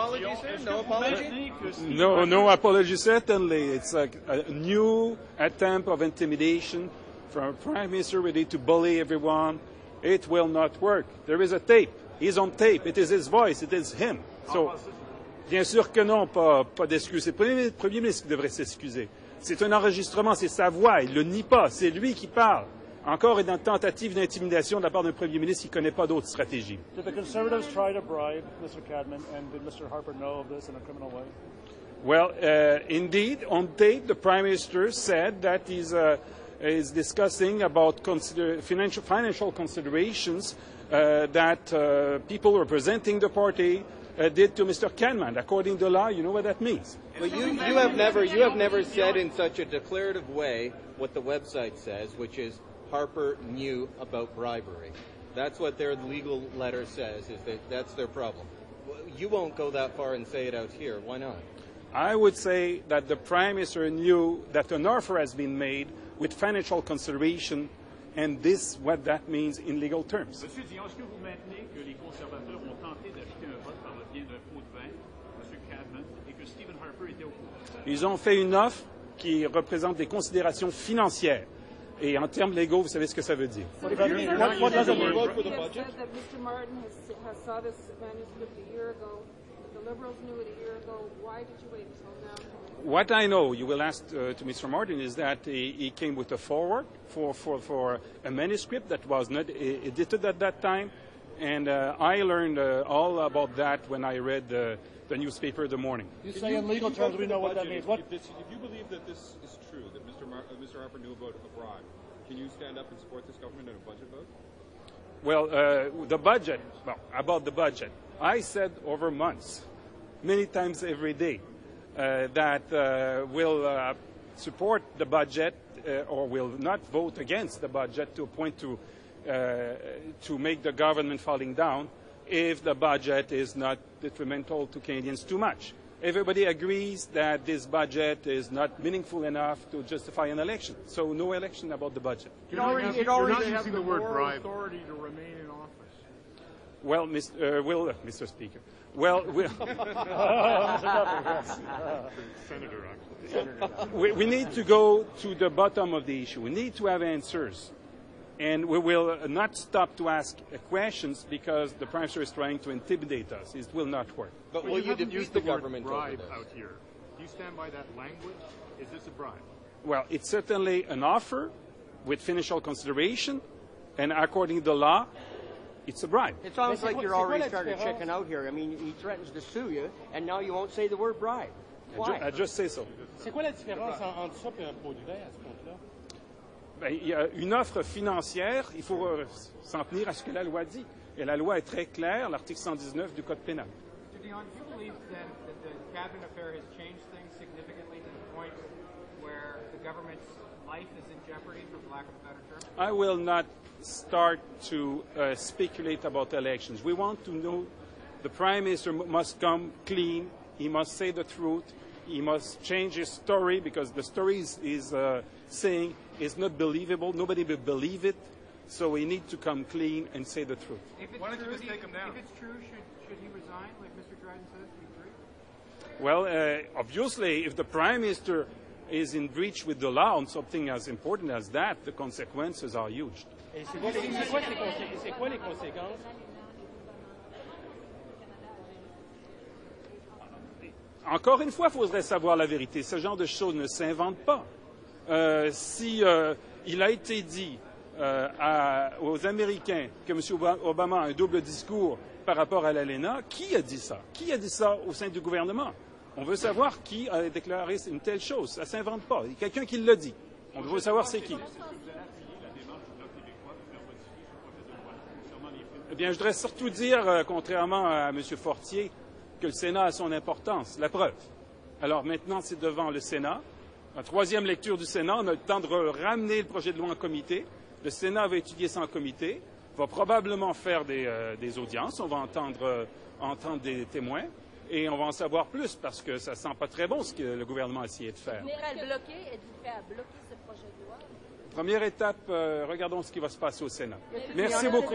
apology, sir? No apology? No apology, certainly. It's a new attempt of intimidation from a Prime Minister ready to bully everyone. It will not work. There is a tape. He's on tape. It is his voice. It is him. So, bien sûr que non, pas d'excuses. C'est le Premier ministre qui devrait s'excuser. C'est un enregistrement, c'est sa voix. Il ne le nie pas. C'est lui qui parle. Encore une tentative d'intimidation de la part d'un Premier ministre qui ne connaît pas d'autres stratégies. Did the Conservatives try to bribe Mr. Cadman, and did Mr. Harper know of this in a criminal way? Well, indeed, on tape, the Prime Minister said that is discussing about financial considerations that people representing the party did to Mr. Cadman. According to law, you know what that means. But you have never said in such a declarative way what the website says, which is Harper knew about bribery. That's what their legal letter says, is that that's their problem. You won't go that far and say it out here. Why not? I would say that the Prime Minister knew that an offer has been made with financial consideration, and this what that means in legal terms. Monsieur Dion, est-ce que vous maintenez que les conservateurs ont tenté d'acheter un vote par le biais d'un pot de vin, M. Cadman, et que Stephen Harper était au courant? Ils ont fait une offre qui représente des considérations financières. Et en termes légaux, vous savez ce que ça veut dire. What does it mean? Vote for the budget? Said that Mr. Martin has saw this manuscript a year ago. The Liberals knew it a year ago. Why did you wait until now? What I know, you will ask to Mr. Martin, is that he came with a forward for a manuscript that was not edited at that time. And I learned all about that when I read the newspaper the morning. You say in legal terms we know what that means. If you believe that this is true, that Mr. Harper knew about a bribe, can you stand up and support this government in a budget vote? Well, about the budget, I said over months, many times every day, that we'll support the budget or will not vote against the budget to a point to make the government falling down if the budget is not detrimental to Canadians too much. Everybody agrees that this budget is not meaningful enough to justify an election. So no election about the budget. You're not using the word bribe. Authority to remain in office. Well, Mr. Speaker. Well, Senator, actually. we need to go to the bottom of the issue. We need to have answers. And we will not stop to ask questions because the Prime Minister is trying to intimidate us. It will not work. But will you defeat the government over bribe this? out here? Do you stand by that language? Is this a bribe? Well, it's certainly an offer with financial consideration, and according to the law, it's a bribe. It sounds like you're already starting to chicken out here. I mean, he threatens to sue you, and now you won't say the word bribe. Why? I just say so. C'est quoi la différence entre ça et un pot de vin à ce compte-là? Il y a une offre financière, il faut s'en tenir à ce que la loi dit. Et la loi est très claire, l'article 119 du Code pénal. Mr. Dion, do you believe then that the Cadman affair has changed things significantly to the point where the government's life is in jeopardy, for lack of a better term? I will not start to speculate about elections. We want to know the Prime Minister must come clean. He must say the truth. He must change his story because the story is saying is not believable. Nobody will believe it. So we need to come clean and say the truth. Why don't you just take him down? If it's true, should he resign, like Mr. Dryden says, to be free? Well, obviously, if the Prime Minister is in breach with the law on something as important as that, the consequences are huge. Et c'est quoi les conséquences? Encore une fois, il faudrait savoir la vérité. Ce genre de choses ne s'invente pas. Si il a été dit aux Américains que M. Obama a un double discours par rapport à l'ALENA, qui a dit ça? Qui a dit ça au sein du gouvernement? On veut savoir qui a déclaré une telle chose. Ça ne s'invente pas. Il y a quelqu'un qui l'a dit. On veut savoir c'est qui. Eh bien, je voudrais surtout dire, contrairement à M. Fortier, que le Sénat a son importance. La preuve. Alors maintenant, c'est devant le Sénat. En troisième lecture du Sénat, on a le temps de ramener le projet de loi en comité. Le Sénat va étudier ça en comité, va probablement faire des audiences. On va entendre des témoins et on va en savoir plus parce que ça ne sent pas très bon ce que le gouvernement a essayé de faire. Êtes-vous prêt à bloquer ce projet de loi? Première étape, regardons ce qui va se passer au Sénat. Merci beaucoup.